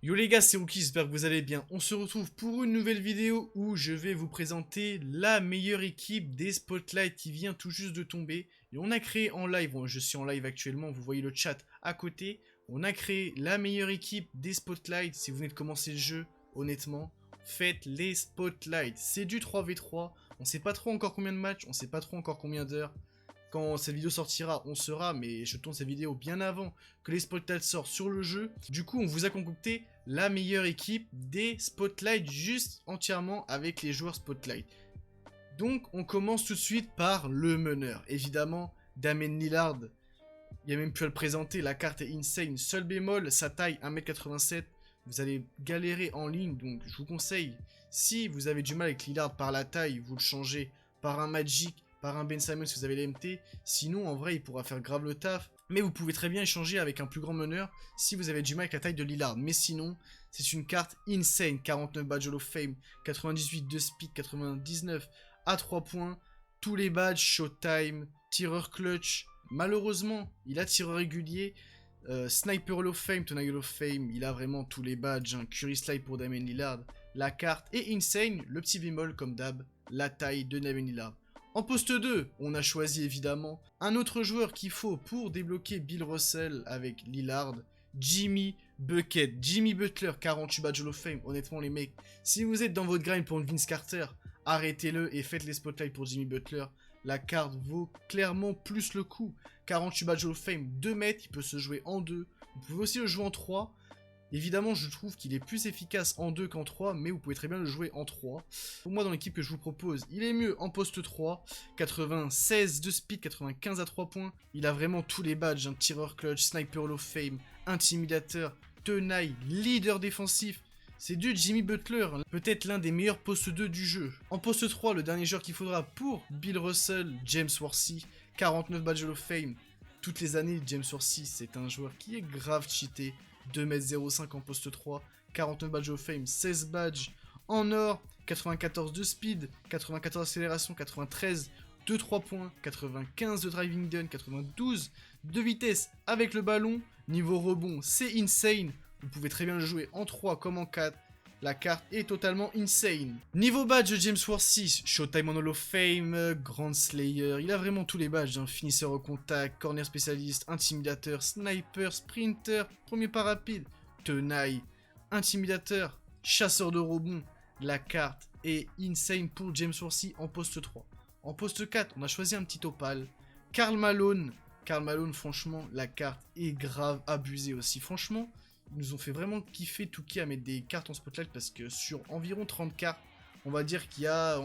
Yo les gars, c'est Rookie, j'espère que vous allez bien. On se retrouve pour une nouvelle vidéo où je vais vous présenter la meilleure équipe des Spotlight qui vient tout juste de tomber. Et on a créé en live, bon, je suis en live actuellement, vous voyez le chat à côté. On a créé la meilleure équipe des Spotlight. Si vous venez de commencer le jeu, honnêtement, faites les Spotlight. C'est du 3v3, on sait pas trop encore combien de matchs, on sait pas trop encore combien d'heures. Quand cette vidéo sortira, on saura, mais je tourne cette vidéo bien avant que les Spotlight sortent sur le jeu. Du coup, on vous a concocté la meilleure équipe des Spotlight, juste entièrement avec les joueurs Spotlight. Donc, on commence tout de suite par le meneur. Évidemment, Damian Lillard, il n'y a même plus à le présenter, la carte est insane. Seul bémol, sa taille 1m87, vous allez galérer en ligne, donc je vous conseille, si vous avez du mal avec Lillard par la taille, vous le changez par un Magic, par un Ben Simmons si vous avez l'MT. Sinon, en vrai, il pourra faire grave le taf. Mais vous pouvez très bien échanger avec un plus grand meneur si vous avez du mal avec la taille de Lillard. Mais sinon, c'est une carte insane. 49 badges Hall of Fame, 98 de speed, 99 à 3 points. Tous les badges, Showtime, tireur clutch. Malheureusement, il a tireur régulier. Sniper Hall of Fame, Tonal Hall of Fame, il a vraiment tous les badges. Curry Slide pour Damian Lillard. La carte est insane. Le petit bémol, comme d'hab, la taille de Damian Lillard. En poste 2, on a choisi évidemment un autre joueur qu'il faut pour débloquer Bill Russell avec Lillard, Jimmy Bucket. Jimmy Butler, 48 badges Hall of Fame. Honnêtement les mecs, si vous êtes dans votre grind pour une Vince Carter, arrêtez-le et faites les spotlights pour Jimmy Butler. La carte vaut clairement plus le coup. 48 badges Hall of Fame, 2 mètres, il peut se jouer en 2. Vous pouvez aussi le jouer en 3. Évidemment, je trouve qu'il est plus efficace en 2 qu'en 3, mais vous pouvez très bien le jouer en 3. Pour moi, dans l'équipe que je vous propose, il est mieux en poste 3. 96 de speed, 95 à 3 points. Il a vraiment tous les badges, un tireur clutch, sniper Hall of Fame, intimidateur, tenaille, leader défensif. C'est du Jimmy Butler, peut-être l'un des meilleurs postes 2 du jeu. En poste 3, le dernier joueur qu'il faudra pour Bill Russell, James Worthy, 49 badges Hall of Fame. Toutes les années, James Worthy, c'est un joueur qui est grave cheaté. 2m05 en poste 3, 49 badges of fame, 16 badges en or, 94 de speed, 94 d'accélération, 93 de 3 points, 95 de driving done, 92 de vitesse avec le ballon. Niveau rebond, c'est insane. Vous pouvez très bien le jouer en 3 comme en 4. La carte est totalement insane. Niveau badge, James Worthy, Showtime en Hall of Fame, Grand Slayer, il a vraiment tous les badges, hein. Finisseur au contact, corner spécialiste, intimidateur, sniper, sprinter, premier pas rapide, tenaille, intimidateur, chasseur de rebond. La carte est insane pour James Worthy en poste 3. En poste 4, on a choisi un petit opale, Karl Malone. Karl Malone, franchement, la carte est grave abusée aussi. Franchement, ils nous ont fait vraiment kiffer Touki à mettre des cartes en spotlight parce que sur environ 30 cartes, on va dire qu'il y a,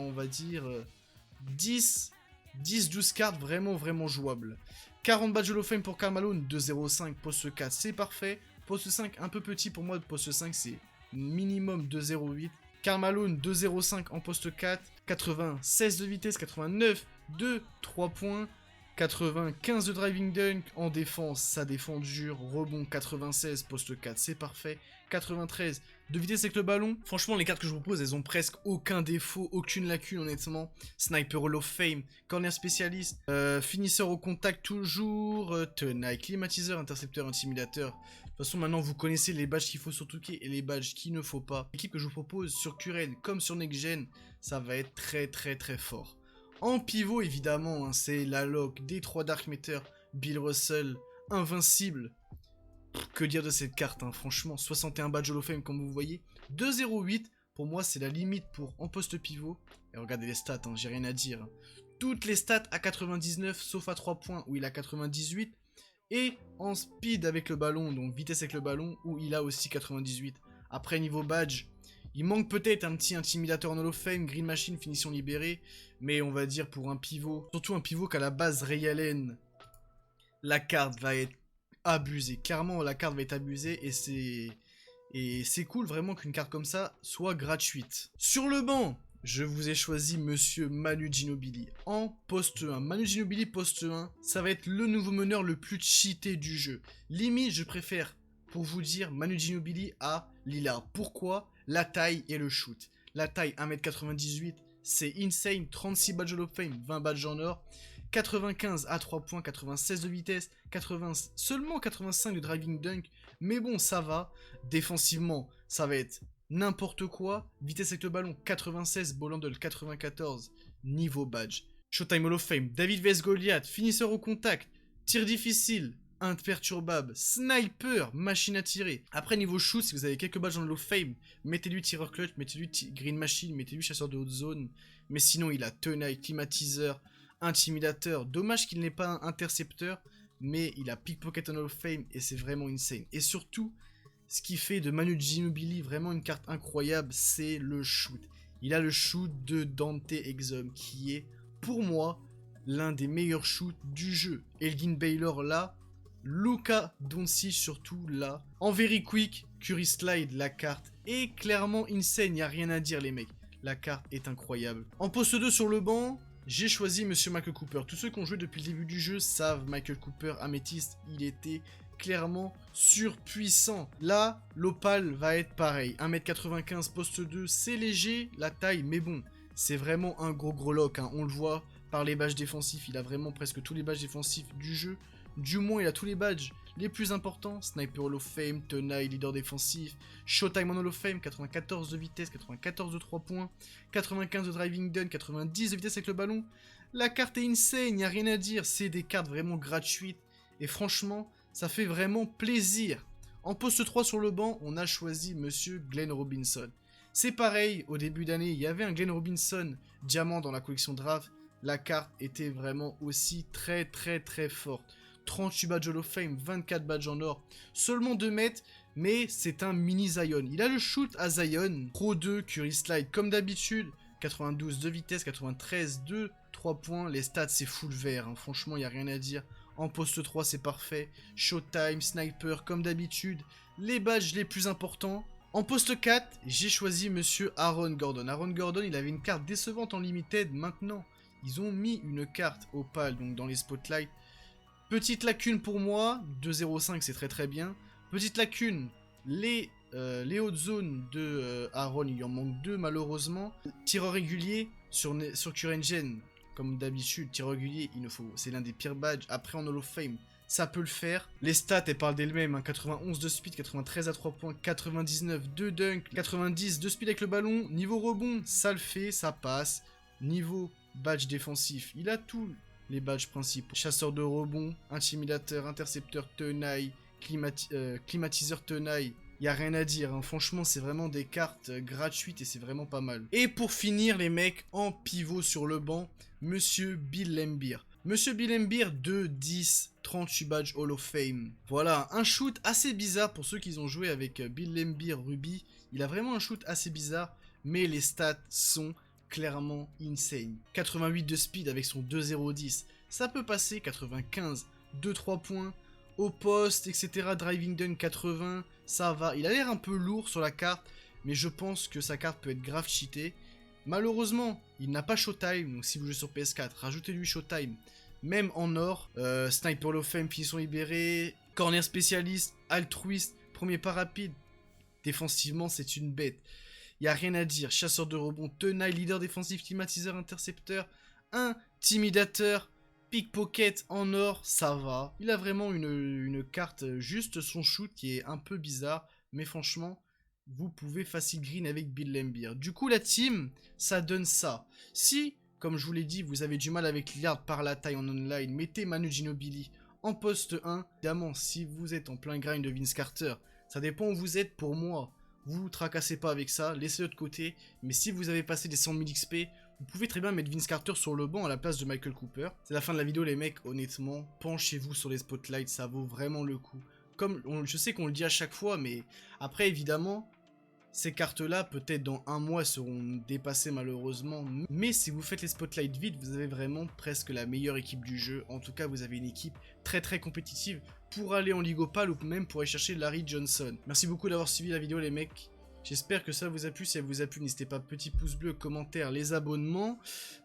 10-12 cartes vraiment jouables. 40 badges Hall of Fame pour Karl Malone, 2-0-5, poste 4, c'est parfait. Poste 5, un peu petit pour moi, poste 5, c'est minimum 2-0-8. Karl Malone, 2-0-5 en poste 4, 96 de vitesse, 89 de 3 points. 95 de driving dunk, en défense, ça défend dur, rebond 96, poste 4, c'est parfait. 93 de vitesse avec le ballon. Franchement, les cartes que je vous propose, elles ont presque aucun défaut, aucune lacune, honnêtement. Sniper Hall of Fame, corner spécialiste, finisseur au contact toujours, tenaille, climatiseur, intercepteur, intimidateur. De toute façon, maintenant, vous connaissez les badges qu'il faut sur Touquet et les badges qu'il ne faut pas. L'équipe que je vous propose sur Curel comme sur Next Gen, ça va être très fort. En pivot, évidemment, hein, c'est la lock des 3 Dark Matter, Bill Russell, invincible. Que dire de cette carte, hein, franchement, 61 badge Hall of Fame comme vous voyez. 2-0-8, pour moi, c'est la limite pour en poste pivot. Et regardez les stats, hein, j'ai rien à dire. Hein. Toutes les stats à 99, sauf à 3 points où il a 98. Et en speed avec le ballon, donc vitesse avec le ballon, où il a aussi 98. Après, niveau badge, il manque peut-être un petit intimidateur en Hall of Fame, Green Machine, finition libérée, mais on va dire pour un pivot, surtout un pivot qu'à la base Ray Allen, la carte va être abusée. Clairement, la carte va être abusée et c'est cool vraiment qu'une carte comme ça soit gratuite. Sur le banc, je vous ai choisi Monsieur Manu Ginobili en poste 1. Manu Ginobili poste 1, ça va être le nouveau meneur le plus cheaté du jeu. Limite, je préfère, pour vous dire, Manu Ginobili à Lillard. Pourquoi ? La taille et le shoot. La taille 1m98, c'est insane. 36 badges Hall of Fame, 20 badges en or. 95 à 3 points, 96 de vitesse, seulement 85 de driving dunk. Mais bon, ça va. Défensivement, ça va être n'importe quoi. Vitesse avec le ballon, 96. Ball handle, 94. Niveau badge. Showtime Hall of Fame. David vs Goliath. Finisseur au contact. Tir difficile. Imperturbable. Sniper. Machine à tirer. Après, niveau shoot, si vous avez quelques badges dans le Hall of Fame, mettez-lui tireur clutch, mettez-lui green machine, mettez-lui chasseur de haute zone. Mais sinon, il a tenaille, climatiseur, intimidateur. Dommage qu'il n'ait pas un intercepteur, mais il a pickpocket en Hall of Fame et c'est vraiment insane. Et surtout, ce qui fait de Manu Ginobili vraiment une carte incroyable, c'est le shoot. Il a le shoot de Dante Exum, qui est, pour moi, l'un des meilleurs shoots du jeu. Elgin Baylor là, Luka Doncic surtout là. En very quick, Curry Slide, la carte est clairement insane, il n'y a rien à dire les mecs. La carte est incroyable. En poste 2 sur le banc, j'ai choisi Monsieur Michael Cooper. Tous ceux qui ont joué depuis le début du jeu savent Michael Cooper, améthyste, il était clairement surpuissant. Là, l'Opal va être pareil. 1m95, poste 2, c'est léger, la taille, mais bon, c'est vraiment un gros lock. Hein. On le voit par les badges défensifs, il a vraiment presque tous les badges défensifs du jeu. Du moins, il a tous les badges les plus importants. Sniper Hall of Fame, tenaille, leader défensif, Showtime en Hall of Fame, 94 de vitesse, 94 de 3 points, 95 de driving dunk, 90 de vitesse avec le ballon. La carte est insane, il n'y a rien à dire. C'est des cartes vraiment gratuites. Et franchement, ça fait vraiment plaisir. En poste 3 sur le banc, on a choisi Monsieur Glenn Robinson. C'est pareil, au début d'année, il y avait un Glenn Robinson diamant dans la collection draft. La carte était vraiment aussi très forte. 38 badges Hall of Fame, 24 badges en or, seulement 2 mètres, mais c'est un mini Zion. Il a le shoot à Zion, Pro 2, Curry Slide comme d'habitude, 92 de vitesse, 93 de 3 points, les stats c'est full vert, hein. Franchement il n'y a rien à dire. En poste 3 c'est parfait, Showtime, Sniper comme d'habitude, les badges les plus importants. En poste 4, j'ai choisi Monsieur Aaron Gordon. Aaron Gordon, il avait une carte décevante en limited, maintenant ils ont mis une carte opale, donc dans les spotlights. Petite lacune pour moi, 2.05 c'est très bien. Petite lacune, les hautes zones de Aaron, il en manque 2 malheureusement. Tireur régulier sur Currengen, comme d'habitude, tireur régulier, c'est l'un des pires badges. Après en Hall of Fame, ça peut le faire. Les stats, elles parlent d'elles-mêmes, hein. 91 de speed, 93 à 3 points, 99 de dunk, 90 de speed avec le ballon. Niveau rebond, ça le fait, ça passe. Niveau badge défensif, il a tout. Les badges principaux. Chasseur de rebond, intimidateur, intercepteur, tenaille, climatiseur tenaille. Y a rien à dire, hein. Franchement c'est vraiment des cartes gratuites et c'est vraiment pas mal. Et pour finir les mecs, en pivot sur le banc, Monsieur Bill Laimbeer. Monsieur Bill Laimbeer, 2, 10, 38 badges Hall of Fame. Voilà, un shoot assez bizarre pour ceux qui ont joué avec Bill Laimbeer Ruby. Il a vraiment un shoot assez bizarre, mais les stats sont clairement insane. 88 de speed avec son 2.010, ça peut passer. 95, 2-3 points, au poste, etc. Driving dunk 80, ça va. Il a l'air un peu lourd sur la carte, mais je pense que sa carte peut être grave cheatée. Malheureusement, il n'a pas Showtime, donc si vous jouez sur PS4, rajoutez-lui Showtime. Même en or, Sniper Hall of Fame, finition libérée, corner spécialiste, altruiste, premier pas rapide. Défensivement, c'est une bête. Il n'y a rien à dire. Chasseur de rebond, tenaille, leader défensif, climatiseur, intercepteur, intimidateur, pickpocket en or, ça va. Il a vraiment une carte, juste son shoot qui est un peu bizarre. Mais franchement, vous pouvez facile green avec Bill Laimbeer. Du coup, la team, ça donne ça. Si, comme je vous l'ai dit, vous avez du mal avec Lillard par la taille en online, mettez Manu Ginobili en poste 1. Évidemment, si vous êtes en plein grind de Vince Carter, ça dépend où vous êtes pour moi. Vous tracassez pas avec ça, laissez-le de côté. Mais si vous avez passé les 100 000 XP, vous pouvez très bien mettre Vince Carter sur le banc à la place de Michael Cooper. C'est la fin de la vidéo les mecs, honnêtement, penchez-vous sur les spotlights, ça vaut vraiment le coup. Je sais qu'on le dit à chaque fois, mais après évidemment, ces cartes-là, peut-être dans un mois, seront dépassées malheureusement. Mais si vous faites les spotlights vite, vous avez vraiment presque la meilleure équipe du jeu. En tout cas, vous avez une équipe très compétitive pour aller en Ligue Opale ou même pour aller chercher Larry Johnson. Merci beaucoup d'avoir suivi la vidéo les mecs. J'espère que ça vous a plu. Si elle vous a plu, n'hésitez pas, petit pouce bleu, commentaire, les abonnements.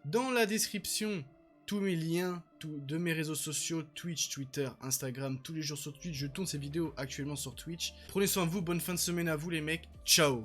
Dans la description, tous mes liens de mes réseaux sociaux, Twitch, Twitter, Instagram, tous les jours sur Twitch. Je tourne ces vidéos actuellement sur Twitch. Prenez soin de vous, bonne fin de semaine à vous les mecs. Ciao.